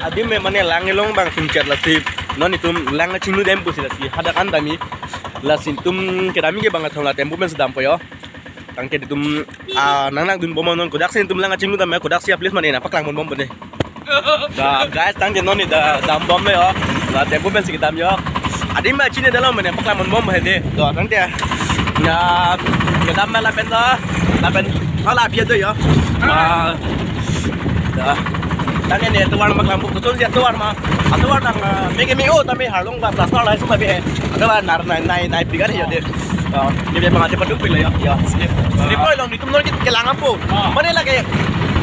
adim me mane lang elong bang singkat lasip non itum lang na chinglu dem pusi lasi hada kan dami lasin tum kedami ke bangat thola tempo men sedam poyo tangke ditum nang dun bomon non kodak sin tum lang na chinglu dam me kodak siap please mane na paklang mon bom bene da guys tangke non ni da dam bom me yo la tempo men sikit dam yo adim me chine dalam mane paklang mon bom hede do tangke na kedam me la pen ala pia do yo tanya nih tuan mak lampu tuh dia tuan mah tuan nang mege meo tapi halong ba plastar lah semua be ada nar nai pigar ya deh dia mengajar peduk pilih ya slip boy long itu menurut kita kelang apa mana lagi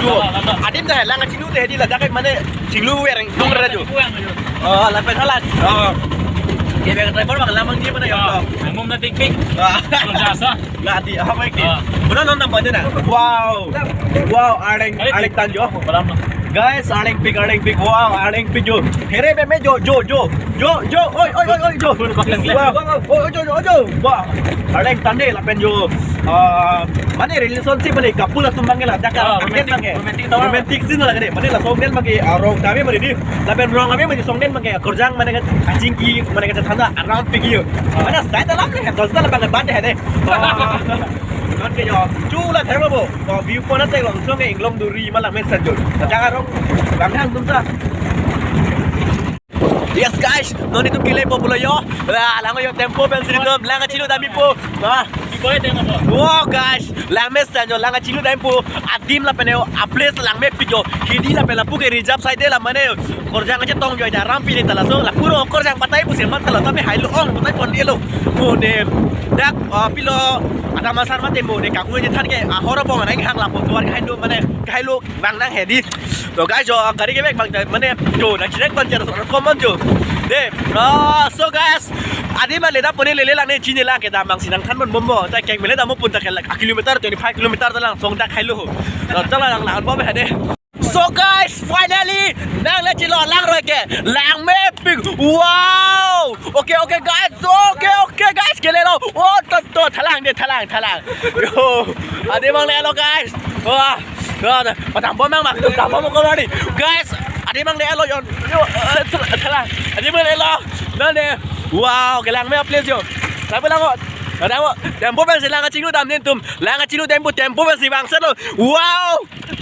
jo adim dah lang cinglu deh di lah dah mana cinglu yang tunggu aja lapen halat dia biar driver bang lamang dia mana ya ngomong nanti pik belum jasa nggak di apa ini benar nonton mana nak wow areng tanjo guys areng pik wow areng pik jo here me jo oi jo jo wow areng tande lapen jo mana relationship mana couple atau manggil lah dakar romantic scene lah kene mana lah songden magi rong kami mana di lapen rong kami magi songden magi kerjang mana kan anjing ki mana kan thanda around pik yo mana saya dalam ni dosta lah bang bande hede non ke yo chu la thero bo view point na te long song ke inglong duri malang message jo jangan rong bang hang tum ta yes guys non itu kile po pulo yo lang yo tempo ben sinitom lang chilo dami po boleh tengok apa wow guys lang message jo lang chilo dami po adim la peneo a place lang me pijo hidi la pela pu ke reserve side la mane korjang aja tong jo da rampi ni tala so la puro korjang patai pu sirman tala tapi hailo ong patai pon elo mo ne dak pilo ada masar mate mo ne kaku je than ke horo pong nai hang la po tuar kai do mane kai lo bang nang hedi to guys jo gari ke bang mane jo na chirek ban jar common jo de so guys adi ma leda pone lele lang ne chine lang ke da mang sinang khan mon bombo ta keng mele da mo pun ta kilometer 25 kilometer ta lang song da khai lo to tala lang lang bo be hade so guys finally nang le chilo lang roi ke lang me pig wow okay guys okay guys ke le lo oh to thalang de thalang yo adi mang le lo guys wah patang bom mang patang bom ko ni guys adi mang le lo yo thalang adi mang le lo na ne wow ke lang me place yo sabi lang ada mo tempo ben silang chinglu dam nen tum lang chinglu tempo ben si bang selo wow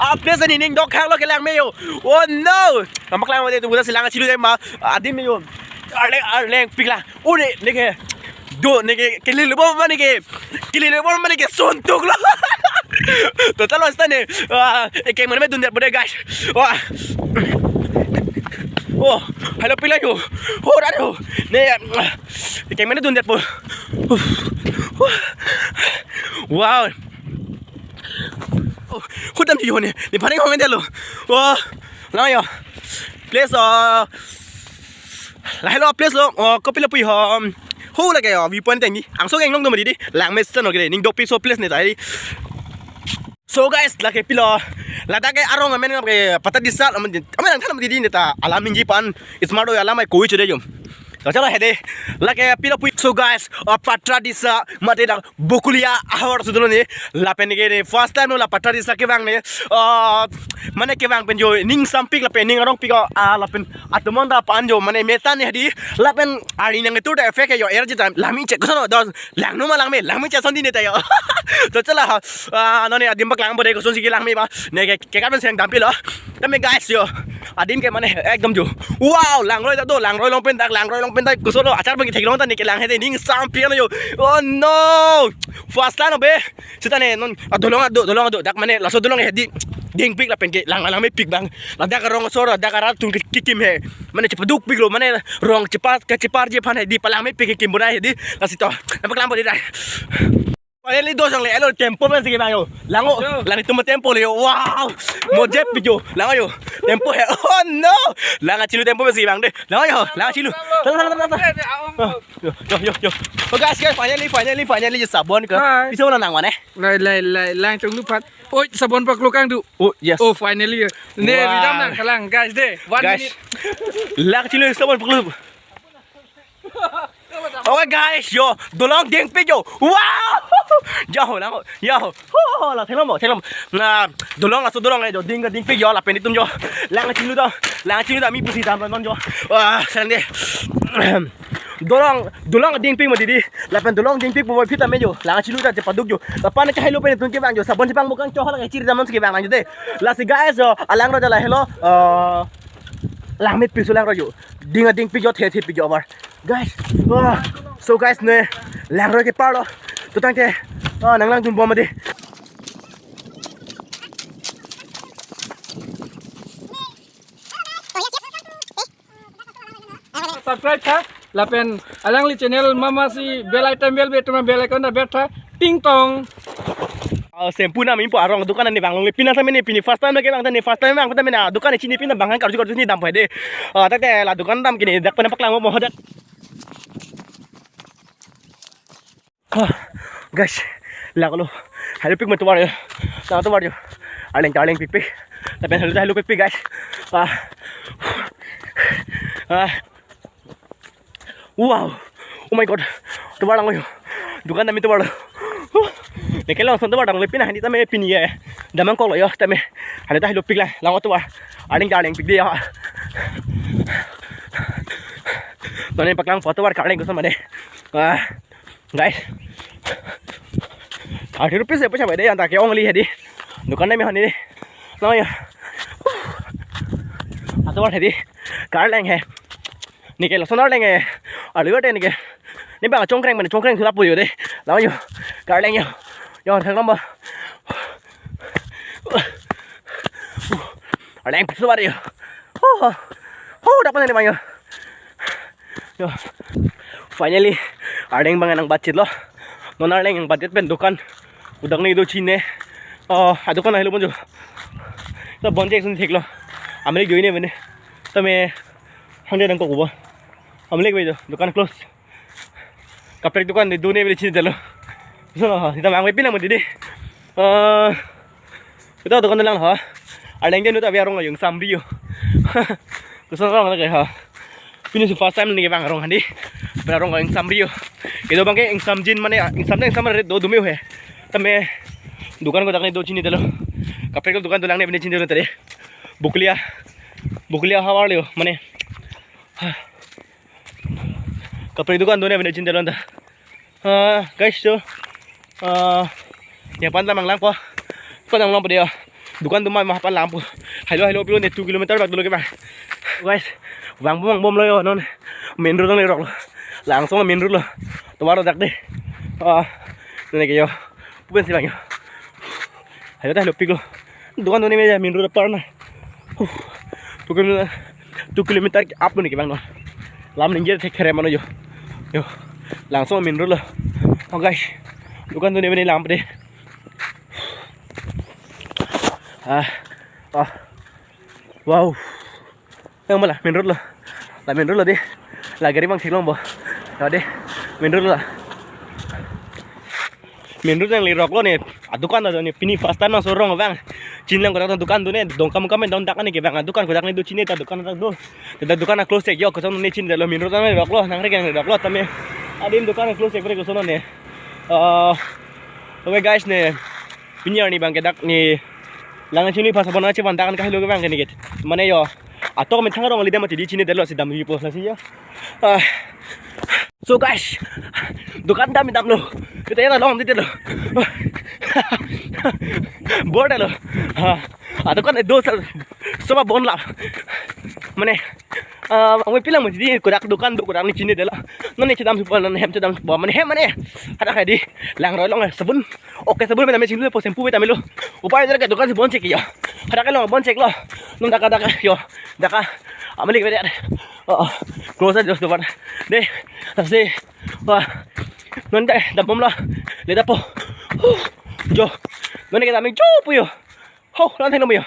update ni ning dok khang lo ke lang me yo oh no namak lang mo de tu silang chinglu dem ma adim me yo arleng pikla ure ne ke do ne ke lilu bo mani ke suntuk lo to talo sta ne ke man me dun der bode guys wah oh hello pila yo oh radio ne ke man dun der po wow kudam di yone ni paring homen delo wah la yo place la hello place lo ko pila pui hom hu la ke yo vi point teng ni ang so geng long do mari di lang mes no ke ning do pi so place ni tai so guys la ke pila la ta ke arong men ke pata disal amen thana mari di ni ta alamin ji pan smart o alamai koi chode jom चलो हेदे लके पिलो पुई so guys पट्रा दिसा मते दा बुकुलिया आवर सुदलो ने लापेन के फर्स्ट टाइम ला पट्रा दिसा के बांग ने माने के बांग पेन जो निंग समपिक लापेन निंग रong पिको लापेन अतमन दा पान जो माने मेता ने हेदी लापेन आरी नंग तु दा इफेक्ट यो एनर्जी टाइम लामी चेक कसनो द लांगनो मा लांगमे लांगमे चे सन्दी ने तायो तो चला नने अदिम बक लांग बदे कसो सिके लांगमे बा ने के का सेंग दाम पिलो तमे गाइस यो अदिम के माने एकदम जो वाओ लांगरोय दा दो लांगरोय लोंग पेन दा लांगरोय लोंग पेन दा कसो आचार बंगी थेगलों ता निके लांग हेदे निंग साम पियानो यो oh no fast ला नो बे सिता ने नन दोलोंग दो dak माने लासो दोलोंग हेदी ding pik la pen ke lang me pik bang la dak rong soro dak rat tung kikim he mane cepaduk pik lo mane rong cepat ke cepar je pan he di palang me pik kim bunai di la sito nampak lambo di dai Finally dos ang elo tempo men sige bang yo lango lang itu tempo le wow mo jet pik yo lango yo tempo he oh no lang chilu tempo men sige bang de lango yo lang chilu yo oh guys finally je sabon ke iso na nang mana lai lang tung lu pat oh sabon pak lokang du oh yes oh finally ne ridam nang kalang guys de 1 minute lang chilu sabon pak lu okay guys yo dolong ding pik yo wow Yo lang yo la thelo mo na dolong aso dolong jo ding ding pi yo la pen tum jo lang chinu da mi pusi dam non jo sande dolong ding pi mo didi la pen dolong ding pi po phita me jo lang chinu da paduk jo la pan cha hello pen tun ke bang jo sabon sipang bukang cho hala chiri da mon ke bang jo de la si guys jo alang ro la hello lang mit pi su lang ro jo ding pi jo the pi jo bar guys so guys ne lang ro ke par lo tu tang te nang lang tun bom ma de subscribe था लापेन अलंगली channel मामा सी bell आइटम bell बेटमा bell icon दा बैठा टिंग Tong sempu na mi po arong dukan ni bang long pina sa mini pini first time ke bang ni first time bang ko na dukan ni chini pina bang kan karju ni dam phai de tak te la dukan dam kini dak pa paklang mo hodat guys la ko lo halu pik ma to war yo aleng pik tapi halu pik guys wow oh my god to war lang yo dukan dam to war này cái lòng son tôi bảo rằng lấy pin này đi ta mới pin gì đâm ăn con lại yo ta mới hay là ta hay lục pin lại lòng tôi bảo anh đang pin đi họตอนนี้ปักหลัง foto ว่าkalian kusama deh guys 30 rupiah saya pecah deh antar ke ong li hedi dukan में हनी ना यो atau war hedi kalian है निके लसन लेंगे अलग टे निके ni bang congkreng sudah puyo deh lawan yo kalian yo yo thằng lắm mà ở đây em số yo dapat nih bang yo finally ada yang bang nang budget lo nona yang budget pen dukan udah nih itu Cina dukan ahli pun jo तो बंदे एक सुन ठीक लो हमने जोई नहीं बने तो मैं 100 अंक को हमने के जो दुकान क्लोज कपड़े दुकान दे दोने वाले चीज चलो सुनो इधर मांग में पिना मुझे दी itu dukan dalang ha ada yang jenuh tapi orang yang sambil yo terus orang lagi ha ini first time nih bang orang handi orang yang sambil yo itu bang yang samjin mana yang samar do dume ho tapi dukan ko dakne do chini dalo कपड़े को दुकान तो लांगने बने चिंदे तरे बुकलिया हवा लियो मने कपड़े दुकान दोने बने चिंदे लंदा guys तो yang pantai mang lampu pantai lampu dia dukan tuh mah pan lampu hello pilih 2 kilometer bak dulu ke bang guys bang bom lo yo non main road nang rok langsung main road lo to baru dak deh ini ke yo bukan sih bang yo hello dah pilih दुकान दोने में main road पर ना 2 kilometer up nih bang lam ninja tek kere mana yo langsung main road lah guys दुकान दोने में lamp deh wow yang malah main road lah main road lah deh lah gari bang silong bo deh main road lah main road yang lirok lo nih dukan ada nih pini fast time sorong bang Cina ko dukan dune dongkam kami daun takan nih bang dukan ko dakne do Cina ta dukan tak do ta dukan close ek yo ko sono ne Cina lo minro ta me baklo nang rek yang baklo tame adim dukan close ek ko sono ne oke guys ne pinya ni bang kedak ni langan Cina pas bona che bantakan ka hilo bang ni get mane yo ato me thang rong lidam ti Cina delo sidam hi po sa si yo so guys dukan dam lo kita ya long dite lo board lo atau kan do sama bon lah mana ang pilang mo di kudak dukan do kudak ni Cina dela nani chedam super nan hem chedam bo mana hem mana ada kayak di lang roy long sabun oke sabun me chin lu po sempu ta melo upay dera dukan si bon check yo ada kan long bon check lo nung daka yo daka amali ke dera close just do bar de tasi non deh dapom lo le dapo jo nani kita aming jo puyo lan thelo mo yo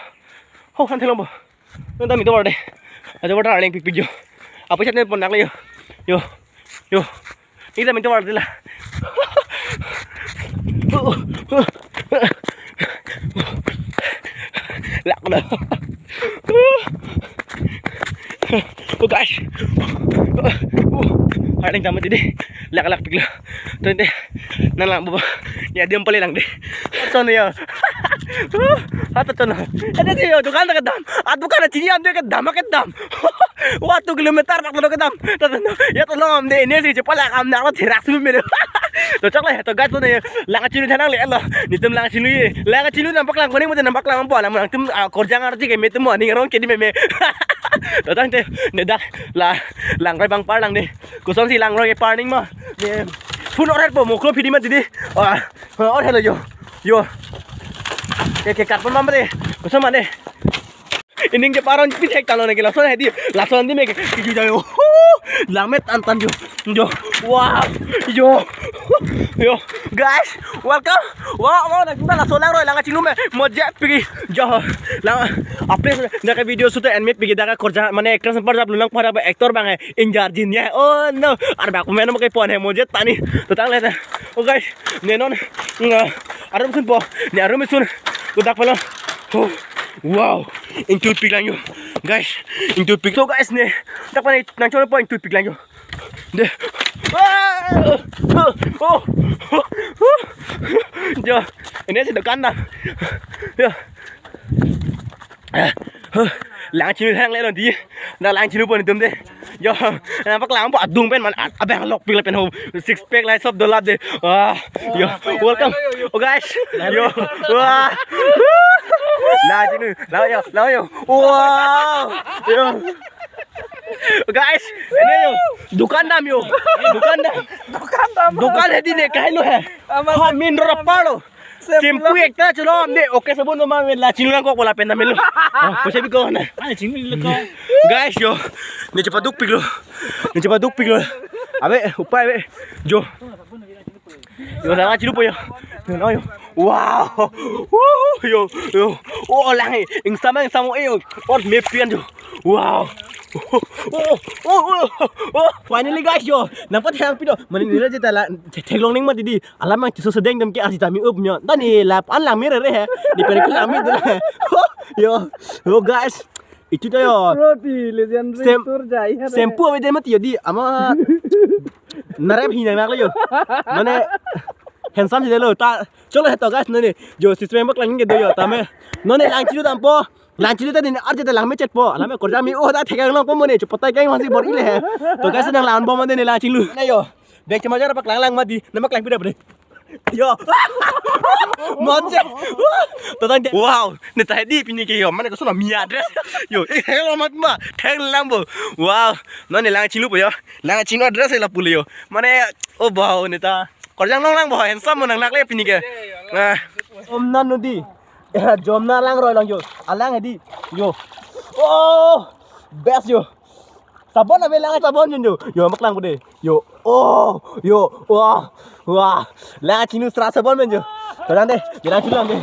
lan thelo mo non dami to bar de ada water aling pik video apa chat ne pon nak le yo ini minta war dila lak dah oh gosh aling tamat ini lak pik lo tente nan lang baba ya dia paling lang deh sono ya hata sono ada sih yo dukan ka dam dukan chini am de ka dam ka dam wa 2 kilometer pak lo ka dam ya to lo am de ne si pala am na lo thirak su me to chắc là to gat to ne lang chinu thanang le lo ni tum lang chinu ye lang chinu nampak lang koni mo nampak lang po lang tum korjang arti ke me tum ani ngarong ke di me to tang te ne dak la lang rai bang par lang de kusong si lang ro ke par ning ma ne phun or po mo klo phidi ma di or hello yo ke kat pon ma de kusong ma de ining ke paron pichek talo ne ke lason hedi lason di me ke yo lang me tan yo wow yo guys welcome wow na chúng ta là số lang rồi lang chinu me moja pigi jo lang apne na ka video sute animate pigi daga korja mane actor par jab lunang para actor bang hai injar jin ya oh no ar ba ko me no kai pon hai moja tani to tang le oh guys ne non arum sun po ne arum sun udak pala wow in toothpick lang yo guys in toothpick so guys ne tak pa nang cholo po in toothpick lang yo de yo ini sih dekan dah yo lang chinu hang le di na lang chinu pon tum de yo na pak lang po adung pen man abang lok pil pen ho 6 pack lai sob dolap de yo welcome oh guys yo wah la chinu lao yo wow yo guys ini yo dukan dam yo dukan है दिन काहे लो है हां मिन रपालो सिंपू एकटा चलो हमने ओके सबन मा ला चिंगला को बोला पेंदा मेलो पछे भी को ना चिंगली को गाइस यो ने चपा दुक पिगलो अबे ऊपर अबे जो yo lang chilu po yo no yo wow yo oh lang ing sama yo or me pian yo wow finally guys yo nampak yang pido mani nila je tala theglong ning ma didi alam mang tiso sedeng dam ke asi tami up nyo tani lap an lang mere re he di perikul ami dulu yo guys itu tuh yo roti legendary tur jai hai sempu ave de mati yo di ama narep hinang nak yo mane handsome je lo ta cholo he to guys no ne yo system bak lang ke do yo tame no ne lang chilu dam po lang chilu ta din arje ta lang me chet po alam me korja mi o ta thekang long po mo ne chopatai kai masi bor ile he to guys nang lan bo mo ne lang chilu na yo bek chama jar bak lang ma di namak lang pida bre yo moje to tan wow ne ta di pini ke yo mane ko so mi address yo hello mat ma theng lang bo wow no ne lang chilu po yo lang chilu address la puli yo mane oh wow ne ta korjang lang bo handsome mo nang nak le pini ke om nan no di jomna lang roi lang yo alang di yo oh best yo sabon ave lang sabon yo mak lang bude yo oh yo wah lang chinu sra sabon men yo lang de lang chinu lang de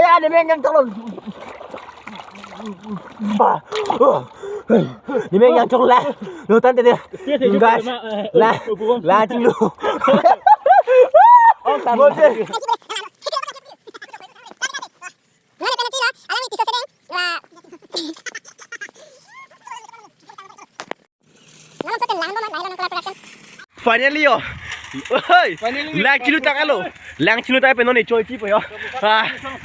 Ayan, yang calon. Ni yang calon lah. Lu tante dia. Guys. Lah cing lu. Oh, tambah. Finally yo. Oi. Lang chilu tak alo. Lang chilu tak penon ni coy tipo yo.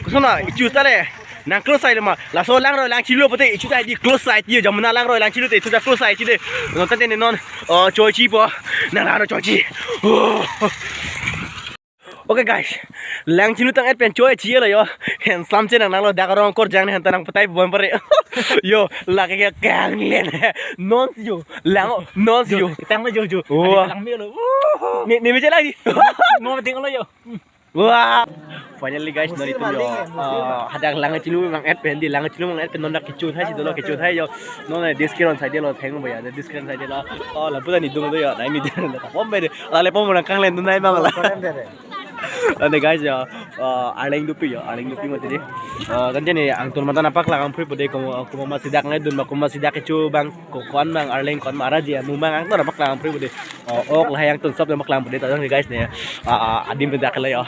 Kusona ichu tale. Nang close side ma. La so lang roi lang chilu pote ichu side di close side ye jamna lang roi lang chilu te ichu da close side de. Non tante ne non coy tipo. Nang la coy chi. Okay guys, lang chilu tang et pen coy chi lo yo. Handsome che nang lo da karong kor jang ne han tanang patai bon pare. Yo la ke kang len. Non yo. Lang non yo. Tang lo jo. Lang me lo. Ni me lagi. Mau tinggal lo yo. Wah. Finally guys dari itu yo. Hadang lang chilu mang et pen di lang chilu mang et pen non da kichu thai si do lo kichu thai yo. Non ne discount side lo theng bo ya. Discount side lo. Oh la puta ni dung do yo. Nai mi de. Pom be. Ala le pom nang kang len nai mang la. Ane guys ya, aling dupi mati deh. Kan jadi angton mata napak lah kampung pada kamu masih dak ngai dun, kamu masih dak kecu bang, kon bang aling kon marah dia, mumang angton napak lah kampung pada. Ok lah yang tunsop napak lah pada tadi guys nih, adim pada kalau ya,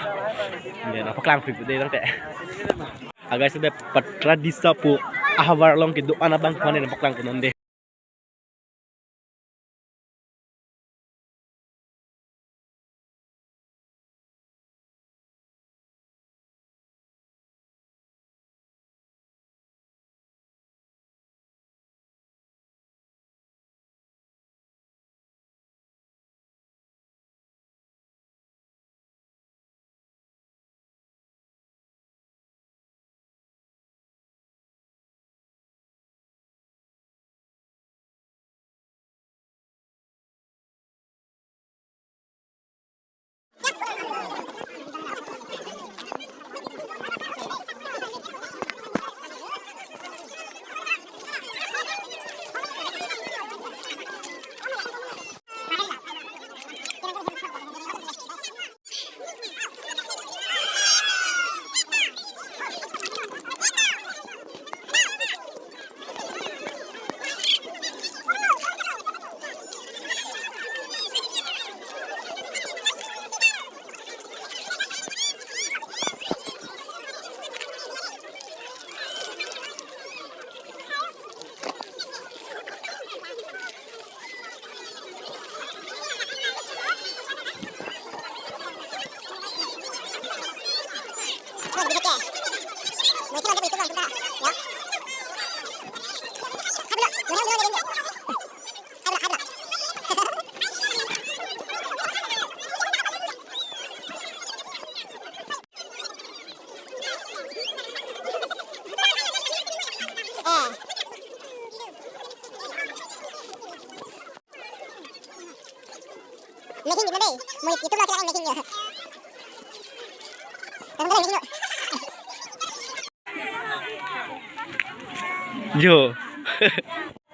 ini napak lah kampung pada tadi. Guys sudah patra disapu ahwar long kidu anak bang kon napak lah kon deh. Making gimana deh? Mau itu lah kita makingnya. Making yuk. Jo.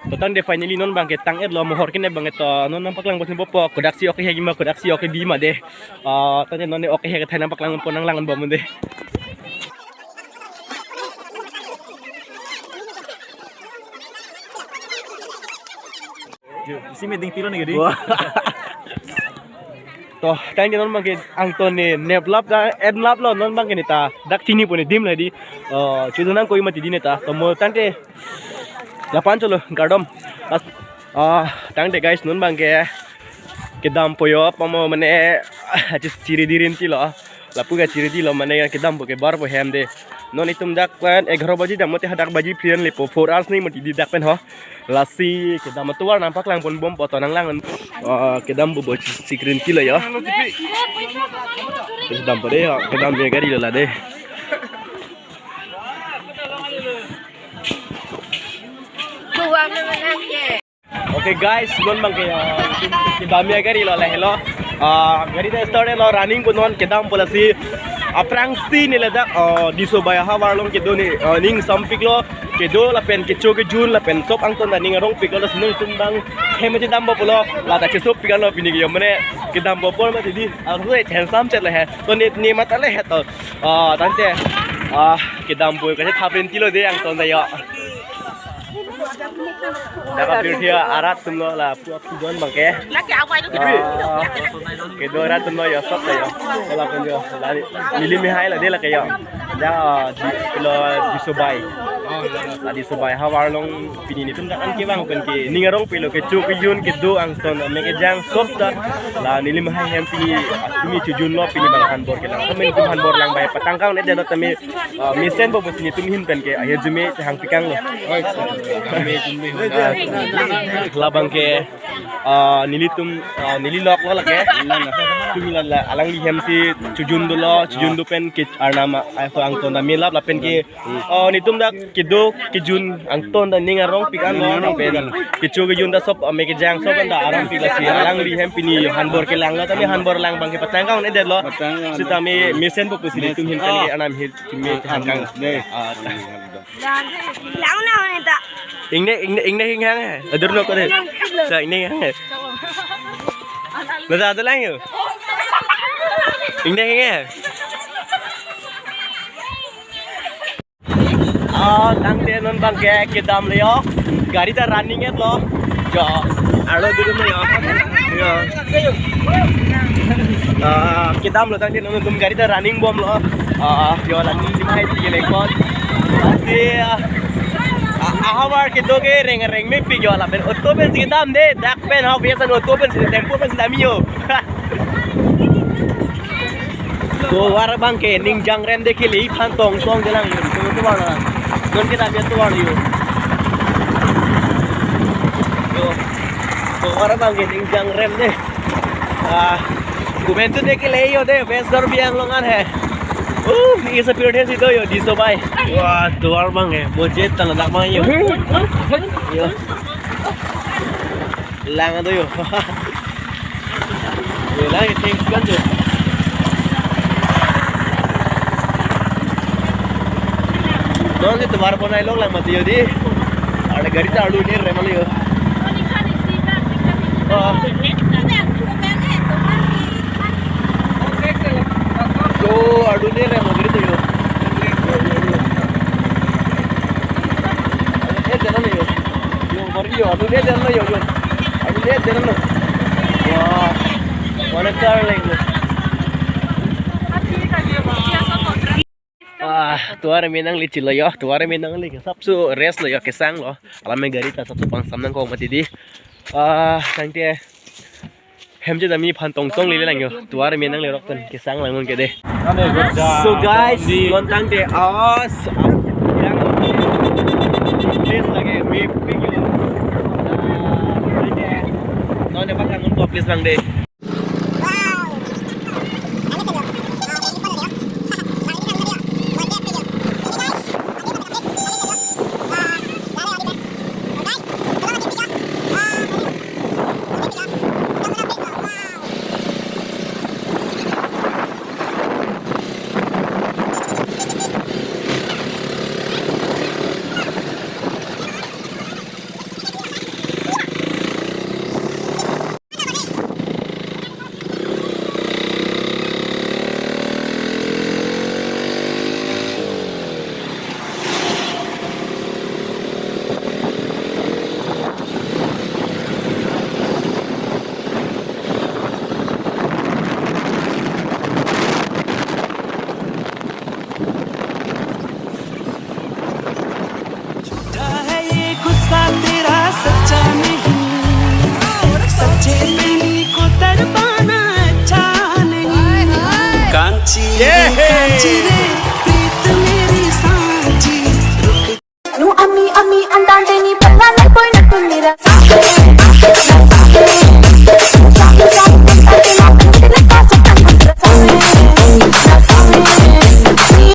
Totang de finally non bang ketang lo mohor kene bang eto non nampak lang bosin popo kodaksi oke hegi kodaksi oke bima deh. Tanya non oke hegi thai nampak lang ponang langan bom deh. Jo, isi meeting tilo nih gede. Toh, tanya non bang angton ne neblap da edlap lo non bang kene ta dak tini pone dim lah di. Chudunang koi mati dine ta. Tomo tante Lapan cholo gardom. Tangde guys non bang ke dam poyo pamo mane just ciri dirin ti lo. Lapu ga ciri di lo mane ke dam ke bar po hem de. Non itum dak plan 11 baji dam mote hadak baji plian lepo 4 hours ni mati di dak pen ho. Lasi ke dam tuar nampak lang pon bom poto nang lang. Ke dam bo cikrin ti lo ya. Ke dam po de ke dam be gari lo la de. Okay guys, non bang ke dami agari lo lah hello. Gari da start lo running ko non ke dam bola si aprang si ni lada diso baya hawar long ke do ni ning sampik lo ke do la pen ke choge jun la pen sop ang ton da ning rong pik lo sinung tumbang hema je dam bo lo la ta ke sop pik lo pini ge mane ke dam bo pol ma di ru e chen sam chet la he to ni mata le he to tante ke dam bo ka thapin ti lo de ang ton da yo. Dapat video arat semua lah, puan bangke. Kedua arat semua ya sok ya. Kalau penjual, milih mihai lah dia lah kayak. Dah di Subai. Di Subai hawar long pini ni tunda kan kibang kan ki ningarong pilo ke cu ke yun ke do ang ton meke jang sok ta lah nili mihai hem pini tumi cujun lo pini bang hanbor ke lang. Kami tum hanbor lang bay patangkang ne dia tami misen bo bosini tumi hin kan ke akhir jume hang pikang lo. Labang ke nililok lo lake tumilan la alang lihem si cujun dulu cujun dupen ke arnama aku angton da milap lapen ke nitum da kido kijun angton da ninga rong pikan lo nang pedan kicu kijun da sop meke jang sop da aram pila si alang lihem pini hanbor ke lang la tami hanbor lang bang ke patangkang ne de lo si tami misen bu pusini tum hin kan ke anam hit tumi hangkang Lang na ni ta. Ingne hinghang adur no ko de sa ingne hang Nada ada lang yo. Ingne hinghang Langte non bang ke dam le yo. Gari ta running et lo. Jo alo dulu no yo. Ke dam lo tang non dum gari ta running bom lo. Yo lagi di mai ti le kon. Pasti ahawar ke doge reng me pi yo la ben otto ben si dam de dak pen ha biasa no otto ben si tempo ben si dam yo. तो वार बांग के निंग जंग रेम देखे ले खान तोंग तोंग जलांग यो तो वाला दोन के दाबिया तो वाला यो तो वार बांग के निंग जंग रेम दे गुमेंटू देखे ले यो दे वेस्टर बियांग लोंगान है ये सब पीरियड है सीधो यो दिसो बाय वाह तो वार बांग है मुझे तला dak bang yo lang तो यो ये lang ये things kan jo Don't get the war for I long like Matthew. Ada gari tak alu ni remal yo. So alu ni remal gari tu yo. Jalan yo. Yo beri yo alu ni jalan yo yo. Alu ni jalan yo. Wah, mana car lagi. Tuar menang li chilo yo, tuar menang li sabsu rest lo yo kesang lo, alam gari ta sabsu pang samnang ko mati di, nanti hemje dami pan tong tong li lang yo, tuar menang li rok tan kesang langun kede. So guys, lontang de as yang please lagi me pick yo, nanti non de bakal ngun please lang de. నువ్వు అమ్మి అమ్మి అంటాంటే నీ పల్లానే పోయినట్టుందిరా